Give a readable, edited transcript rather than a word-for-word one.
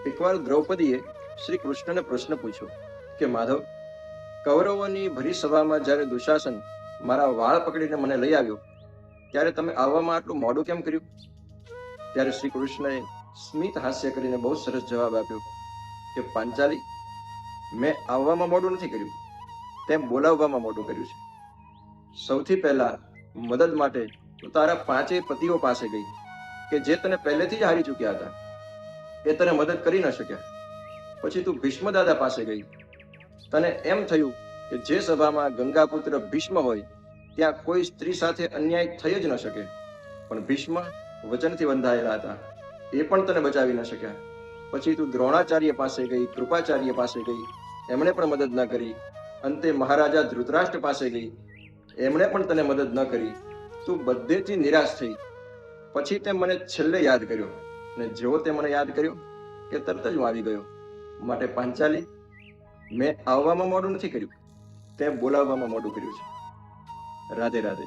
એકવાર દ્રૌપદીએ શ્રી કૃષ્ણને પ્રશ્ન પૂછ્યો કે માધવ, કૌરવોની ભરી સભામાં જ્યારે દુશાસન મારા વાળ પકડીને મને લઈ આવ્યો ત્યારે તમે આવવામાં આટલું મોડું કેમ કર્યું? ત્યારે શ્રી કૃષ્ણએ સ્મિત હાસ્ય કરીને બહુ સરસ જવાબ આપ્યો કે પાંચાલી, મેં આવવામાં મોડું નથી કર્યું, તેમ બોલાવવામાં મોડું કર્યું છે. સૌથી પહેલા મદદ માટે તું તારા 5 પતિઓ પાસે ગઈ કે જે તને પહેલેથી જ હારી ચૂક્યા હતા, એ તને મદદ કરી ન શક્યા. પછી તું ભીષ્મ દાદા પાસે ગઈ. તને એમ થયું કે જે સભામાં ગંગાપુત્ર ભીષ્મ હોય ત્યાં કોઈ સ્ત્રી સાથે અન્યાય થઈ જ ન શકે, પણ ભીષ્મ વચનથી બંધાયેલા હતા, એ પણ તને બચાવી ન શક્યા. પછી તું દ્રોણાચાર્ય પાસે ગઈ, કૃપાચાર્ય પાસે ગઈ, એમણે પણ મદદ ન કરી. અંતે મહારાજા ધૃતરાષ્ટ્ર પાસે ગઈ, એમણે પણ તને મદદ ન કરી. તું બધેથી નિરાશ થઈ. પછી તે મને છેલ્લે યાદ કર્યો, અને જેવો તે મને યાદ કર્યો કે તરત જ હું આવી ગયો. માટે પાંચાલી, મેં આવવામાં મોડું નથી કર્યું, તે બોલાવવામાં મોડું કર્યું છે. રાધે રાધે.